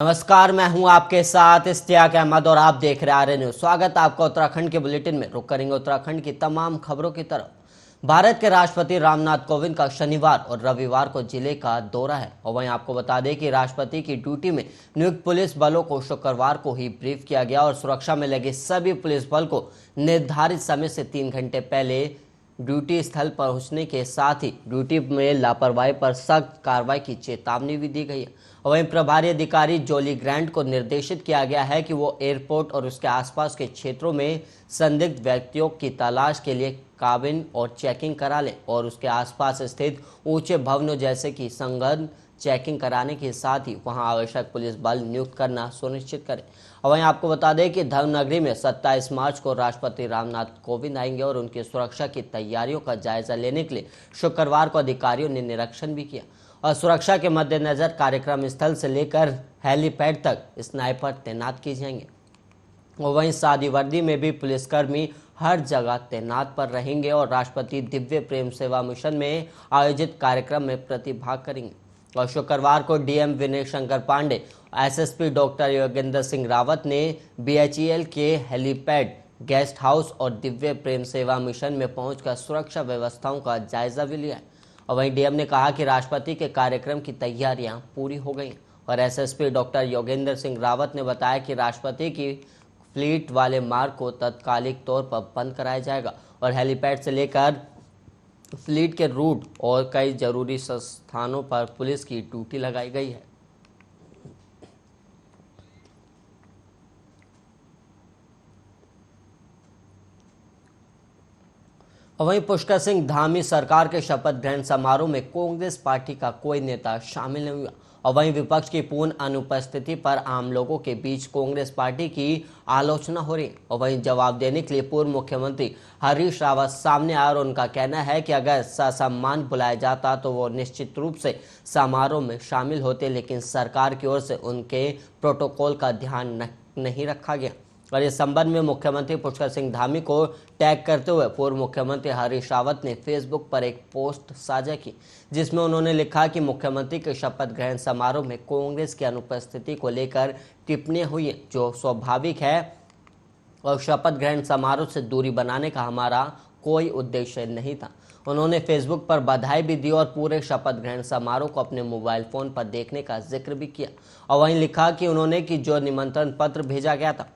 नमस्कार, मैं हूं आपके साथ इश्तियाक अहमद और आप देख रहे आर्य न्यूज। स्वागत है आपका उत्तराखंड के बुलेटिन में। रुक करेंगे उत्तराखंड की तमाम खबरों की तरफ। भारत के राष्ट्रपति रामनाथ कोविंद का शनिवार और रविवार को जिले का दौरा है और वहीं आपको बता दें कि राष्ट्रपति की ड्यूटी में नियुक्त पुलिस बलों को शुक्रवार को ही ब्रीफ किया गया और सुरक्षा में लगे सभी पुलिस बल को निर्धारित समय से 3 घंटे पहले ड्यूटी स्थल पहुंचने के साथ ही ड्यूटी में लापरवाही पर सख्त कार्रवाई की चेतावनी भी दी गई है। वहीं प्रभारी अधिकारी जोली ग्रांट को निर्देशित किया गया है कि वो एयरपोर्ट और उसके आसपास के क्षेत्रों में संदिग्ध व्यक्तियों की तलाश के लिए काबिन और चेकिंग करा लें और उसके आसपास स्थित ऊंचे भवनों जैसे कि संगन चेकिंग कराने के साथ ही वहां आवश्यक पुलिस बल नियुक्त करना सुनिश्चित करें। और वहीं आपको बता दें कि धर्मनगरी में 27 मार्च को राष्ट्रपति रामनाथ कोविंद आएंगे और उनकी सुरक्षा की तैयारियों का जायजा लेने के लिए शुक्रवार को अधिकारियों ने निरीक्षण भी किया और सुरक्षा के मद्देनजर कार्यक्रम स्थल से लेकर हेलीपैड तक स्नाइपर तैनात किए जाएंगे। और वहीं सादी वर्दी में भी पुलिसकर्मी हर जगह तैनात पर रहेंगे और राष्ट्रपति दिव्य प्रेम सेवा मिशन में आयोजित कार्यक्रम में प्रतिभाग करेंगे। और शुक्रवार को DM Vinay Shankar Pandey, SSP doctor Yogendra Singh Rawat ने बीएचईएल के हेलीपैड, गेस्ट हाउस और दिव्य प्रेम सेवा मिशन में पहुंचकर सुरक्षा व्यवस्थाओं का जायजा भी लिया। और वहीं डीएम ने कहा कि राष्ट्रपति के कार्यक्रम की तैयारियां पूरी हो गई और एसएसपी डॉक्टर योगेंद्र सिंह रावत ने बताया कि राष्ट्रपति की फ्लीट वाले मार्ग को तत्कालिक तौर पर बंद कराया जाएगा और हेलीपैड से लेकर फ्लीट के रूट और कई जरूरी स्थानों पर पुलिस की ड्यूटी लगाई गई है। वहीं पुष्कर सिंह धामी सरकार के शपथ ग्रहण समारोह में कांग्रेस पार्टी का कोई नेता शामिल नहीं हुआ और वहीं विपक्ष की पूर्ण अनुपस्थिति पर आम लोगों के बीच कांग्रेस पार्टी की आलोचना हो रही और वहीं जवाब देने के लिए पूर्व मुख्यमंत्री हरीश रावत सामने आए और उनका कहना है कि अगर ससम्मान बुलाया जाता तो वो निश्चित रूप से समारोह में शामिल होते, लेकिन सरकार की ओर से उनके प्रोटोकॉल का ध्यान नहीं रखा गया। और इस संबंध में मुख्यमंत्री पुष्कर सिंह धामी को टैग करते हुए पूर्व मुख्यमंत्री हरीश रावत ने फेसबुक पर एक पोस्ट साझा की, जिसमें उन्होंने लिखा कि मुख्यमंत्री के शपथ ग्रहण समारोह में कांग्रेस की अनुपस्थिति को लेकर टिप्पणियां हुई हैं, जो स्वाभाविक है और शपथ ग्रहण समारोह से दूरी बनाने का हमारा कोई उद्देश्य नहीं था। उन्होंने फेसबुक पर बधाई भी दी और पूरे शपथ ग्रहण समारोह को अपने मोबाइल फोन पर देखने का जिक्र भी किया और वहीं लिखा कि उन्होंने कि जो निमंत्रण पत्र भेजा गया था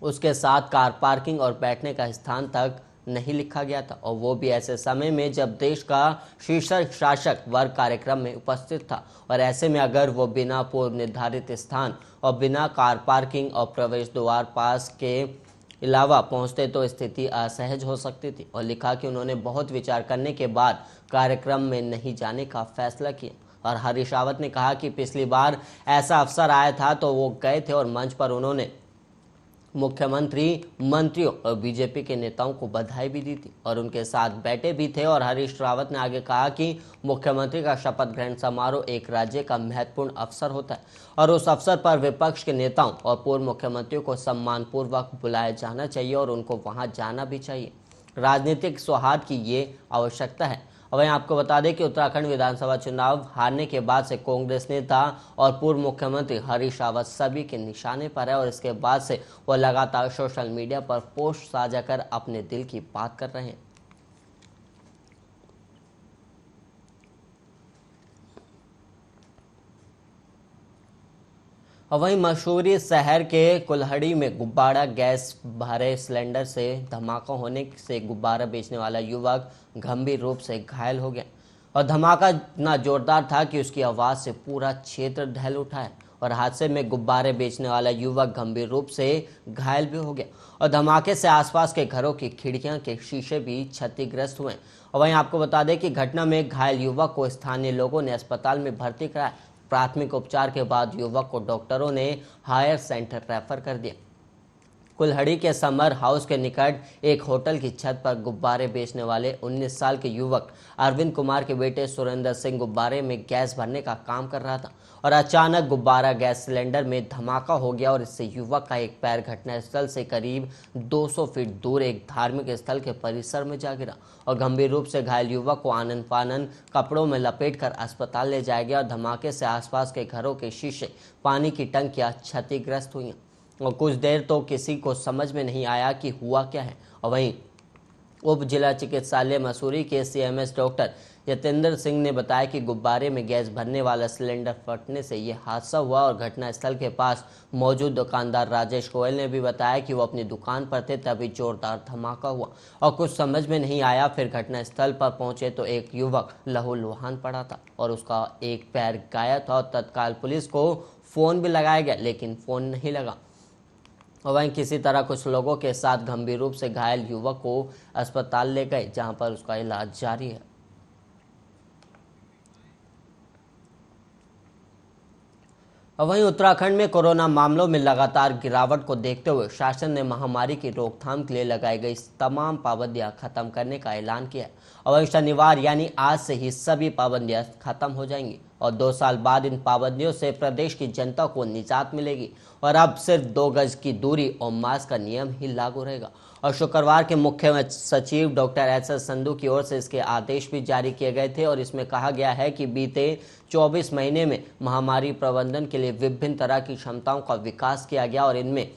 उसके साथ कार पार्किंग और बैठने का स्थान तक नहीं लिखा गया था और वो भी ऐसे समय में जब देश का शीर्ष शासक वर्ग कार्यक्रम में उपस्थित था और ऐसे में अगर वो बिना पूर्व निर्धारित स्थान और बिना कार पार्किंग और प्रवेश द्वार पास के अलावा पहुंचते तो स्थिति असहज हो सकती थी। और लिखा कि उन्होंने बहुत विचार करने के बाद कार्यक्रम में नहीं जाने का फैसला किया। और हरीश रावत ने कहा कि पिछली बार ऐसा अवसर आया था तो वो गए थे और मंच पर उन्होंने मुख्यमंत्री, मंत्रियों और बीजेपी के नेताओं को बधाई भी दी थी और उनके साथ बैठे भी थे। और हरीश रावत ने आगे कहा कि मुख्यमंत्री का शपथ ग्रहण समारोह एक राज्य का महत्वपूर्ण अवसर होता है और उस अवसर पर विपक्ष के नेताओं और पूर्व मुख्यमंत्रियों को सम्मानपूर्वक बुलाया जाना चाहिए और उनको वहां जाना भी चाहिए। राजनीतिक सौहार्द की ये आवश्यकता है। और वहीं आपको बता दें कि उत्तराखंड विधानसभा चुनाव हारने के बाद से कांग्रेस नेता और पूर्व मुख्यमंत्री हरीश रावत सभी के निशाने पर है और इसके बाद से वो लगातार सोशल मीडिया पर पोस्ट साझा कर अपने दिल की बात कर रहे हैं। और वहीं मशहूरी शहर के कुल्हड़ी में गुब्बारा गैस भरे सिलेंडर से धमाका होने से गुब्बारा बेचने वाला युवक गंभीर रूप से घायल हो गया और धमाका इतना जोरदार था कि उसकी आवाज से पूरा क्षेत्र दहल उठा है और हादसे में गुब्बारे बेचने वाला युवक गंभीर रूप से घायल भी हो गया और धमाके से आसपास के घरों की खिड़कियां के शीशे भी क्षतिग्रस्त हुए। और वहीं आपको बता दें कि घटना में घायल युवक को स्थानीय लोगों ने अस्पताल में भर्ती कराया। प्राथमिक उपचार के बाद युवक को डॉक्टरों ने हायर सेंटर रेफर कर दिया कुल्हड़ी के समर हाउस के निकट एक होटल की छत पर गुब्बारे बेचने वाले 19 साल के युवक अरविंद कुमार के बेटे सुरेंद्र सिंह गुब्बारे में गैस भरने का काम कर रहा था और अचानक गुब्बारा गैस सिलेंडर में धमाका हो गया और इससे युवक का एक पैर घटनास्थल से करीब 200 फीट दूर एक धार्मिक स्थल के परिसर में जा गिरा और गंभीर रूप से घायल युवक को आनन फानन कपड़ों में लपेटकर अस्पताल ले जाया गया और धमाके से आसपास के घरों के शीशे, पानी की टंकियां क्षतिग्रस्त हुई और कुछ देर तो किसी को समझ में नहीं आया कि हुआ क्या है। और वहीं उप जिला चिकित्सालय मसूरी के सीएमएस डॉक्टर यतेंद्र सिंह ने बताया कि गुब्बारे में गैस भरने वाला सिलेंडर फटने से यह हादसा हुआ और घटनास्थल के पास मौजूद दुकानदार राजेश गोयल ने भी बताया कि वो अपनी दुकान पर थे तभी जोरदार धमाका हुआ और कुछ समझ में नहीं आया। फिर घटनास्थल पर पहुंचे तो एक युवक लहूलुहान पड़ा था और उसका एक पैर गायब था और तत्काल पुलिस को फोन भी लगाया गया लेकिन फोन नहीं लगा। और वहीं किसी तरह कुछ लोगों के साथ गंभीर रूप से घायल युवक को अस्पताल ले गए जहां पर उसका इलाज जारी है। और वहीं उत्तराखंड में कोरोना मामलों में लगातार गिरावट को देखते हुए शासन ने महामारी की रोकथाम के लिए लगाई गई तमाम पाबंदियां खत्म करने का ऐलान किया है और वहीं शनिवार यानी आज से ही सभी पाबंदियां खत्म हो जाएंगी और 2 साल बाद इन पाबंदियों से प्रदेश की जनता को निजात मिलेगी और अब सिर्फ 2 गज की दूरी और मास्क का नियम ही लागू रहेगा। और शुक्रवार के मुख्य सचिव डॉक्टर एस संधू की ओर से इसके आदेश भी जारी किए गए थे और इसमें कहा गया है कि बीते 24 महीने में महामारी प्रबंधन के लिए विभिन्न तरह की क्षमताओं का विकास किया गया और इनमें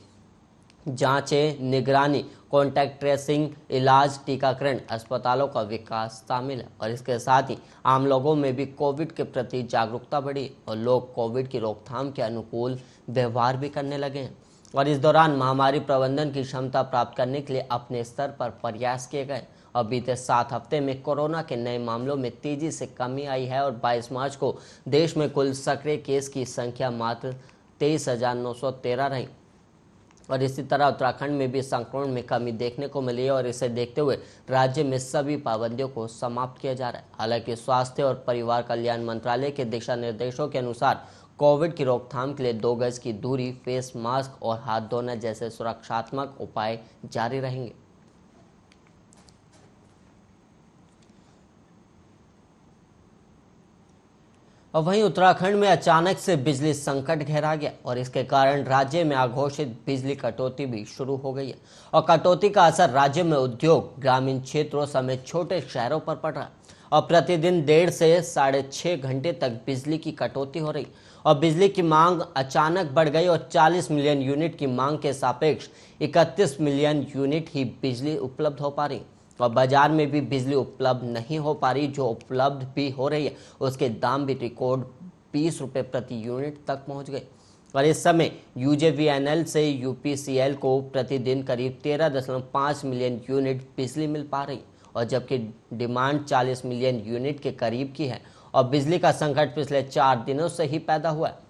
जांचें, निगरानी, कॉन्टैक्ट ट्रेसिंग, इलाज, टीकाकरण, अस्पतालों का विकास शामिल है और इसके साथ ही आम लोगों में भी कोविड के प्रति जागरूकता बढ़ी और लोग कोविड की रोकथाम के अनुकूल व्यवहार भी करने लगे हैं। और इस दौरान महामारी प्रबंधन की क्षमता प्राप्त करने के लिए अपने स्तर पर प्रयास किए गए और बीते 7 हफ्ते में कोरोना के नए मामलों में तेजी से कमी आई है और 22 मार्च को देश में कुल सक्रिय केस की संख्या मात्र 23,913 रही और इसी तरह उत्तराखंड में भी संक्रमण में कमी देखने को मिली है और इसे देखते हुए राज्य में सभी पाबंदियों को समाप्त किया जा रहा है। हालांकि स्वास्थ्य और परिवार कल्याण मंत्रालय के दिशा निर्देशों के अनुसार कोविड की रोकथाम के लिए 2 गज की दूरी, फेस मास्क और हाथ धोना जैसे सुरक्षात्मक उपाय जारी रहेंगे। और वहीं उत्तराखंड में अचानक से बिजली संकट गहरा गया और इसके कारण राज्य में अघोषित बिजली कटौती भी शुरू हो गई है और कटौती का असर राज्य में उद्योग, ग्रामीण क्षेत्रों समेत छोटे शहरों पर पड़ रहा है और प्रतिदिन 1.5 से 6.5 घंटे तक बिजली की कटौती हो रही और बिजली की मांग अचानक बढ़ गई और 40 मिलियन यूनिट की मांग के सापेक्ष 31 मिलियन यूनिट ही बिजली उपलब्ध हो पा रही और बाजार में भी बिजली उपलब्ध नहीं हो पा रही। जो उपलब्ध भी हो रही है उसके दाम भी रिकॉर्ड 20 रुपये प्रति यूनिट तक पहुंच गए और इस समय यूजेवीएनएल से यूपीसीएल को प्रतिदिन करीब 13.5 मिलियन यूनिट बिजली मिल पा रही और जबकि डिमांड 40 मिलियन यूनिट के करीब की है और बिजली का संकट पिछले 4 दिनों से ही पैदा हुआ है।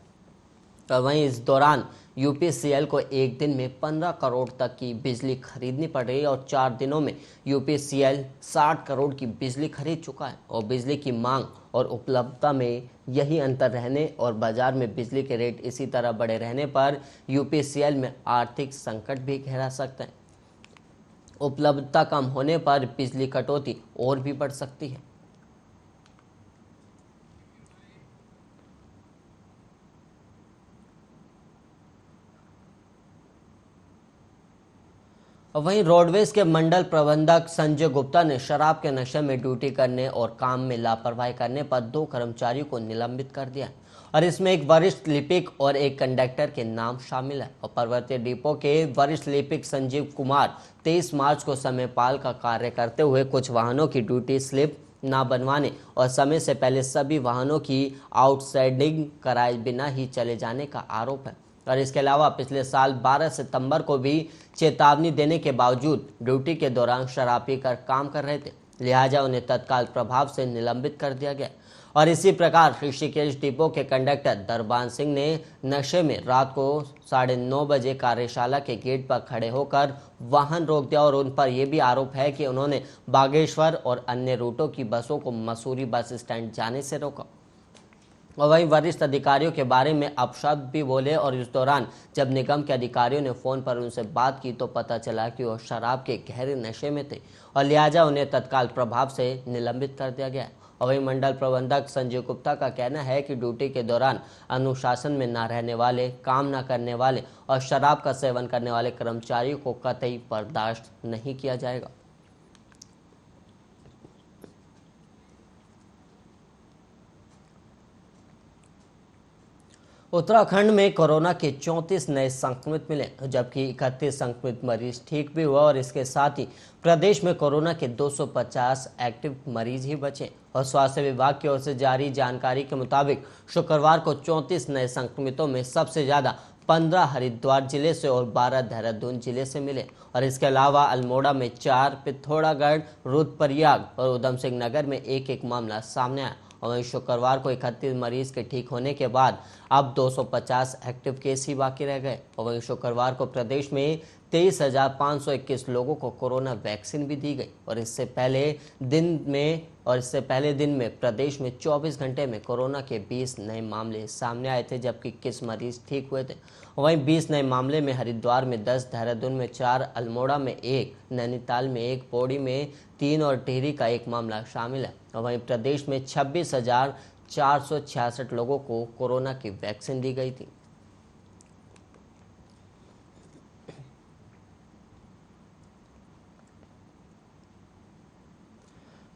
तो वहीं इस दौरान यूपीसीएल को एक दिन में 15 करोड़ तक की बिजली खरीदनी पड़ रही है और 4 दिनों में यूपीसीएल 60 करोड़ की बिजली खरीद चुका है और बिजली की मांग और उपलब्धता में यही अंतर रहने और बाजार में बिजली के रेट इसी तरह बढ़े रहने पर यूपीसीएल में आर्थिक संकट भी गहरा सकता है। उपलब्धता कम होने पर बिजली कटौती और भी बढ़ सकती है। वहीं रोडवेज के मंडल प्रबंधक संजय गुप्ता ने शराब के नशे में ड्यूटी करने और काम में लापरवाही करने पर 2 कर्मचारियों को निलंबित कर दिया और इसमें एक वरिष्ठ लिपिक और एक कंडक्टर के नाम शामिल है और पर्वतीय डिपो के वरिष्ठ लिपिक संजीव कुमार 23 मार्च को समयपाल का कार्य करते हुए कुछ वाहनों की ड्यूटी स्लिप ना बनवाने और समय से पहले सभी वाहनों की आउटसाइडिंग कराए बिना ही चले जाने का आरोप है और इसके अलावा पिछले साल 12 सितंबर को भी चेतावनी देने के बावजूद ड्यूटी के दौरान शराब पीकर काम कर रहे थे, लिहाजा उन्हें तत्काल प्रभाव से निलंबित कर दिया गया। और इसी प्रकार ऋषिकेश डिपो के कंडक्टर दरबान सिंह ने नशे में रात को 9:30 बजे कार्यशाला के गेट पर खड़े होकर वाहन रोक दिया और उन पर यह भी आरोप है कि उन्होंने बागेश्वर और अन्य रूटों की बसों को मसूरी बस स्टैंड जाने से रोका। और वहीं वरिष्ठ अधिकारियों के बारे में अपशब्द भी बोले। और इस दौरान जब निगम के अधिकारियों ने फोन पर उनसे बात की तो पता चला कि वो शराब के गहरे नशे में थे और लिहाजा उन्हें तत्काल प्रभाव से निलंबित कर दिया गया। और वहीं मंडल प्रबंधक संजय गुप्ता का कहना है कि ड्यूटी के दौरान अनुशासन में न रहने वाले, काम न करने वाले और शराब का सेवन करने वाले कर्मचारियों को कतई बर्दाश्त नहीं किया जाएगा। उत्तराखंड में कोरोना के 34 नए संक्रमित मिले, जबकि 31 संक्रमित मरीज ठीक भी हुआ और इसके साथ ही प्रदेश में कोरोना के 250 एक्टिव मरीज ही बचे। और स्वास्थ्य विभाग की ओर से जारी जानकारी के मुताबिक शुक्रवार को 34 नए संक्रमितों में सबसे ज्यादा 15 हरिद्वार जिले से और 12 देहरादून जिले से मिले। और इसके अलावा अल्मोड़ा में 4, पिथौरागढ़, रुद्रप्रयाग और उधम सिंह नगर में एक एक मामला सामने आया। और वहीं शुक्रवार को 31 मरीज के ठीक होने के बाद अब 250 एक्टिव केस ही बाकी रह गए। और वहीं शुक्रवार को प्रदेश में 23,521 लोगों को कोरोना वैक्सीन भी दी गई। और इससे पहले दिन में प्रदेश में 24 घंटे में कोरोना के 20 नए मामले सामने आए थे, जबकि 21 मरीज ठीक हुए थे। वहीं 20 नए मामले में हरिद्वार में 10, देहरादून में 4, अल्मोड़ा में 1, नैनीताल में 1, पौड़ी में 3 और टिहरी का 1 मामला शामिल है। और वहीं प्रदेश में 26,466 लोगों को कोरोना की वैक्सीन दी गई थी।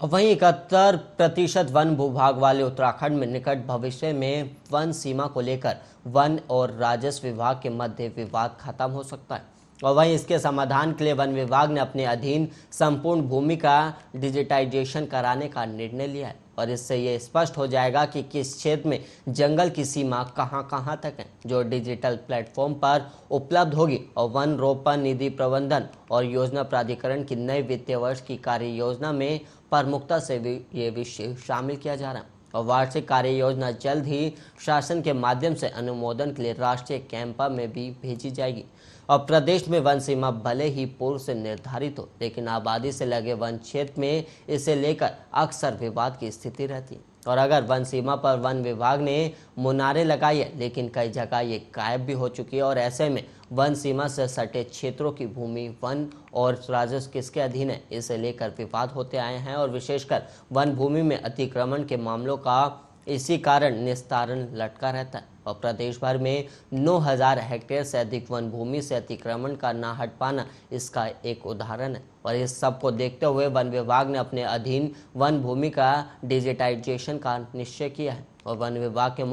वहीं 71% वन भूभाग वाले उत्तराखंड में निकट भविष्य में वन सीमा को लेकर वन और राजस्व विभाग के मध्य विवाद खत्म हो सकता है। और वहीं इसके समाधान के लिए वन विभाग ने अपने अधीन संपूर्ण भूमि का डिजिटाइजेशन कराने का निर्णय लिया है। और इससे ये स्पष्ट हो जाएगा कि किस क्षेत्र में जंगल की सीमा कहां तक है, जो डिजिटल प्लेटफॉर्म पर उपलब्ध होगी। और वन रोपण, निधि प्रबंधन और योजना प्राधिकरण की नए वित्तीय वर्ष की कार्य योजना में प्रमुखता से ये विषय शामिल किया जा रहा है। और वार्षिक कार्य योजना जल्द ही शासन के माध्यम से अनुमोदन के लिए राष्ट्रीय कैंपा में भी भेजी जाएगी। और प्रदेश में वन सीमा भले ही पूर्व से निर्धारित हो, लेकिन आबादी से लगे वन क्षेत्र में इसे लेकर अक्सर विवाद की स्थिति रहती है। और अगर वन सीमा पर वन विभाग ने मुनारे लगाई है, लेकिन कई जगह ये गायब भी हो चुकी है। और ऐसे में वन सीमा से सटे क्षेत्रों की भूमि वन और राजस्व किसके अधीन है, इसे लेकर विवाद होते आए हैं। और विशेषकर वन भूमि में अतिक्रमण के मामलों का इसी कारण निस्तारण लटका रहता है। और प्रदेश भर में 9,000 हेक्टेयर से अधिक वन भूमि से अतिक्रमण का ना हट पाना इसका एक उदाहरण है। और इस सब को देखते हुए वन विभाग ने अपने अधीन वन भूमि का डिजिटाइजेशन का निश्चय किया है। और वन विभाग के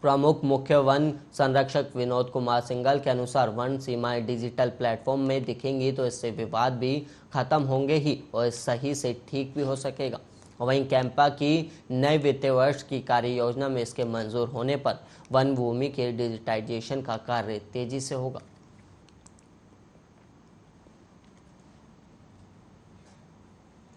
प्रमुख मुख्य वन संरक्षक विनोद कुमार सिंघल के अनुसार वन सीमाएं डिजिटल प्लेटफॉर्म में दिखेंगी तो इससे विवाद भी खत्म होंगे ही और सही से ठीक भी हो सकेगा। वहीं कैंपा की नए वित्तीय वर्ष की कार्य योजना में इसके मंजूर होने पर वन भूमि के डिजिटाइजेशन का कार्य तेजी से होगा।